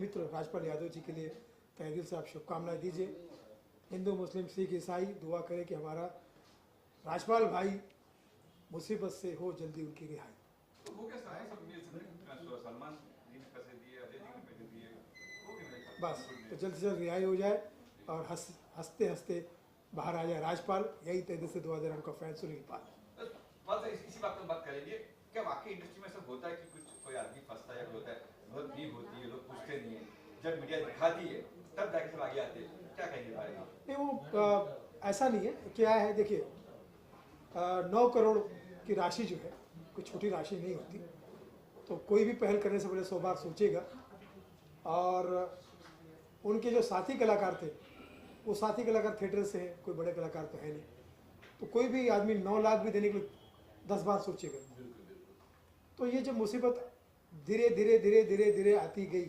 मित्र राजपाल यादव जी के लिए तहे दिल से आप शुभकामनाएं दीजिए। हिंदू मुस्लिम सिख ईसाई दुआ करें कि हमारा राजपाल भाई मुसीबत से हो जल्दी उनकी रिहाई। तो वो कैसा है सब मिल सकते सलमान जी ने पैसे दिए, अजय जी ने पैसे दिए, बस तो जल्द से जल्द रिहाई हो जाए और हंसते हंसते बाहर आ जाए राजपाल। यही तहे दिल से दुआ दे रहा उनका फैन सुनील पाल। इसी बात पर बात करेंगे, क्या वाकई इंडस्ट्री में ऐसा होता है कि कुछ कोई आदमी फंसता है, होता है बहुत भीड़ होती है, लोग पूछते नहीं है, जब मीडिया दिखाती है तब जाके सब आगे आते हैं, क्या कहेंगे बारे में? नहीं वो ऐसा नहीं है। क्या है देखिए 9 करोड़ की राशि जो है कोई छोटी राशि नहीं होती, तो कोई भी पहल करने से पहले 100 बार सोचेगा। और उनके जो साथी कलाकार थे वो साथी कलाकार थिएटर से हैं, कोई बड़े कलाकार तो है नहीं, तो कोई भी आदमी 9 लाख भी देने के लिए 10 बार सोचेगा। तो ये जब मुसीबत धीरे धीरे धीरे धीरे धीरे आती गई,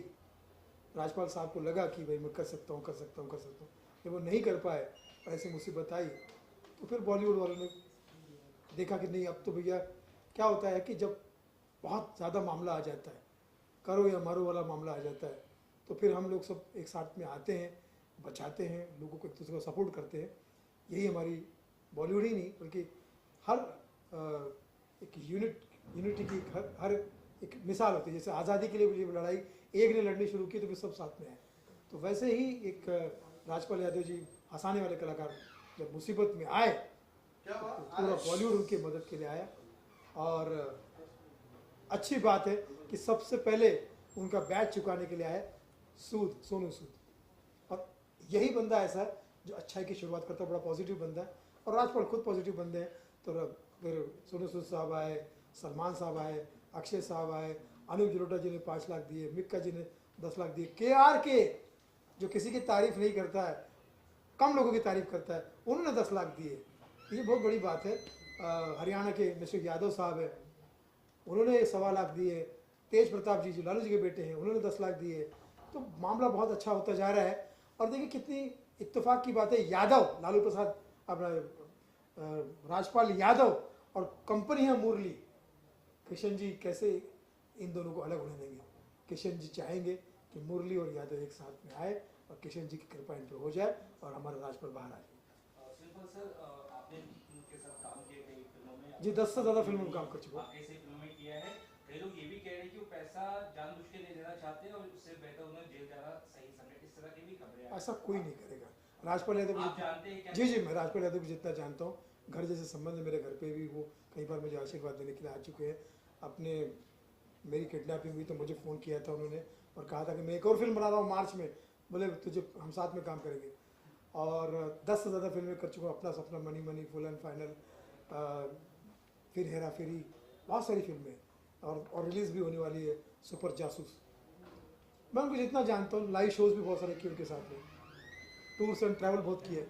राजपाल साहब को लगा कि भाई मैं कर सकता हूँ कर सकता हूँ कर सकता हूँ, जब वो नहीं कर पाए और ऐसी मुसीबत आई तो फिर बॉलीवुड वालों ने देखा कि नहीं अब तो भैया क्या होता है कि जब बहुत ज़्यादा मामला आ जाता है, करो या मारो वाला मामला आ जाता है, तो फिर हम लोग सब एक साथ में आते हैं, बचाते हैं, लोगों को एक दूसरे को सपोर्ट करते हैं। यही हमारी बॉलीवुड ही नहीं बल्कि हर एक यूनिटी की हर एक मिसाल होती है। जैसे आज़ादी के लिए जब लड़ाई एक ने लड़नी शुरू की तो फिर सब साथ में आए, तो वैसे ही एक राजपाल यादव जी हंसाने वाले कलाकार जब मुसीबत में आए तो पूरा बॉलीवुड उनकी मदद के लिए आया। और अच्छी बात है कि सबसे पहले उनका बैच चुकाने के लिए आए सोनू सूद, और यही बंदा ऐसा है जो अच्छाई की शुरुआत करता है, बड़ा पॉजिटिव बंदा है। और राजपाल खुद पॉजिटिव बंदे हैं, तो फिर सोनू सूद साहब आए, सलमान साहब आए, अक्षय साहब आए, अनूप जलोटा जी ने 5 लाख दिए, मिक्का जी ने 10 लाख दिए, के जो किसी की तारीफ नहीं करता है, कम लोगों की तारीफ करता है, उन्होंने 10 लाख दिए। ये बहुत बड़ी बात है। हरियाणा के मिस्टर यादव साहब है, उन्होंने 1.25 लाख दिए। तेज प्रताप जी जो लालू जी के बेटे हैं उन्होंने 10 लाख दिए। तो मामला बहुत अच्छा होता जा रहा है। और देखिए कितनी इत्तेफाक की बात है, यादव लालू प्रसाद अपना राजपाल यादव और कंपनी है मुरली, किशन जी कैसे इन दोनों को अलग होने देंगे? किशन जी चाहेंगे कि मुरली और यादव एक साथ में आए और किशन जी की कृपा इन पर हो जाए और हमारा राजपाल बाहर आ जाए। जी 10 से ज़्यादा फिल्मों में काम कर चुका हूँ। ऐसी फिल्मों में किया है, कई लोग ये भी कह रहे हैं कि वो पैसा जानबूझ के नहीं देना चाहते हैं और उससे बेहतर उन्हें जेल जाना सही समझे, इस तरह की भी खबरें। ऐसा कोई नहीं करेगा। राजपाल यादव आप जानते हैं क्या? जी मैं राजपाल यादव को जितना जानता हूँ, घर जैसे संबंध है, मेरे घर पे भी वो कई बार मुझे आशीर्वाद देने के लिए आ चुके हैं। अपने मेरी किडनैपिंग हुई तो मुझे फ़ोन किया था उन्होंने और कहा था कि मैं एक और फिल्म बना रहा हूँ मार्च में, बोले तुझे हम साथ में काम करेंगे। और 10 से ज़्यादा फिल्में कर चुका हूँ, अपना सपना, money money, full and final, फिर हेरा फेरी, बहुत सारी फिल्में और रिलीज़ भी होने वाली है सुपर जासूस। मैं उनको जितना जानता हूँ, लाइव शोज़ भी बहुत सारे किए उनके साथ में, टूर्स एंड ट्रैवल बहुत किए।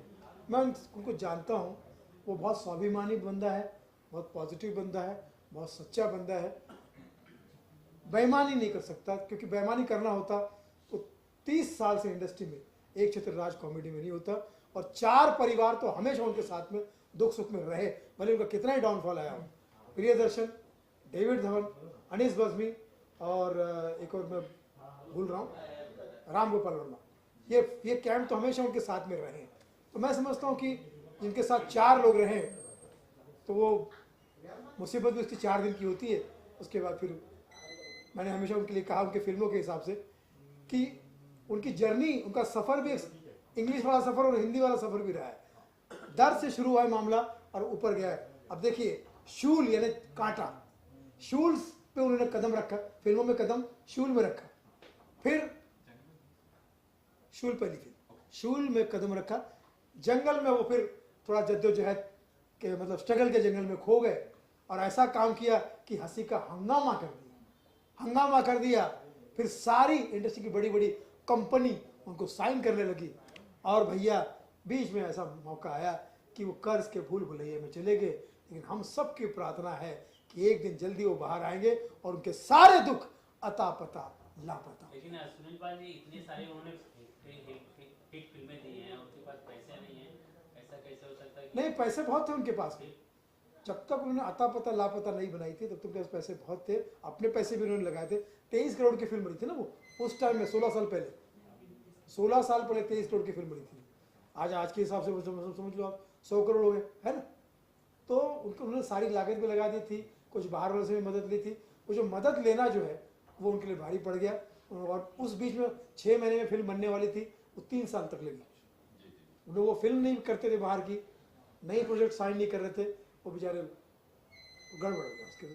मैं उनको जानता हूँ, वो बहुत स्वाभिमानी बंदा है, बहुत पॉजिटिव बंदा है, बहुत सच्चा बंदा है, बेईमानी नहीं कर सकता, क्योंकि बेईमानी करना होता तो 30 साल से इंडस्ट्री में एक चित्रराज कॉमेडी में नहीं होता। और 4 परिवार तो हमेशा उनके साथ में दुख सुख में रहे, भले उनका कितना ही डाउनफॉल आया हो। प्रियदर्शन, डेविड धवन, अनीस बज़मी और एक और मैं भूल रहा हूँ, राम गोपाल वर्मा, ये कैंप तो हमेशा उनके साथ में रहे। तो मैं समझता हूँ कि जिनके साथ 4 लोग रहें तो वो मुसीबत भी उसकी 4 दिन की होती है। उसके बाद फिर मैंने हमेशा उनके लिए कहा, उनके फिल्मों के हिसाब से, कि उनकी जर्नी, उनका सफ़र भी इंग्लिश वाला सफ़र और हिंदी वाला सफ़र भी रहा है। दर्द से शुरू हुआ है मामला और ऊपर गया है। अब देखिए शूल यानी कांटा, शूल पे उन्होंने कदम रखा, फिल्मों में कदम शूल में रखा, फिर शूल पहली फिल्म, शूल में कदम रखा, जंगल में वो फिर थोड़ा जद्दोजहद के मतलब स्ट्रगल के जंगल में खो गए और ऐसा काम किया कि हंसी का हंगामा कर दिया। फिर सारी इंडस्ट्री की बड़ी बड़ी कंपनी उनको साइन करने लगी। और भैया बीच में ऐसा मौका आया कि वो कर्ज के भूल भुलैया में चले गए। लेकिन हम सबकी प्रार्थना है कि एक दिन जल्दी वो बाहर आएंगे और उनके सारे दुख अता पता लापता। लेकिन सुनील पाल जी इतने सारे उन्होंने हिट फिल्में दी हैं, उनके पास पैसे नहीं है, ऐसा कैसे हो सकता है? नहीं, पैसे बहुत थे उनके पास में। जब तक उन्होंने अता पता लापता नहीं बनाई थी तब तक उनके पास पैसे बहुत थे, अपने पैसे भी उन्होंने लगाए थे। 23 करोड़ की फिल्म बनी थी ना वो, उस टाइम में 16 साल पहले 23 करोड़ की फिल्म बनी थी। आज के हिसाब से समझ लो आप 100 करोड़ हो गए, है ना। तो उन्होंने सारी लागत भी लगा दी थी, कुछ बाहर वाले से भी मदद ली थी। वो जो मदद लेना जो है वो उनके लिए भारी पड़ गया, और उस बीच में 6 महीने में फिल्म बनने वाली थी, वो 3 साल तक लगी। उन्हें वो फिल्म नहीं करते थे बाहर की, नई प्रोजेक्ट साइन नहीं कर रहे थे, वो बेचारे गड़बड़ हो गया उसके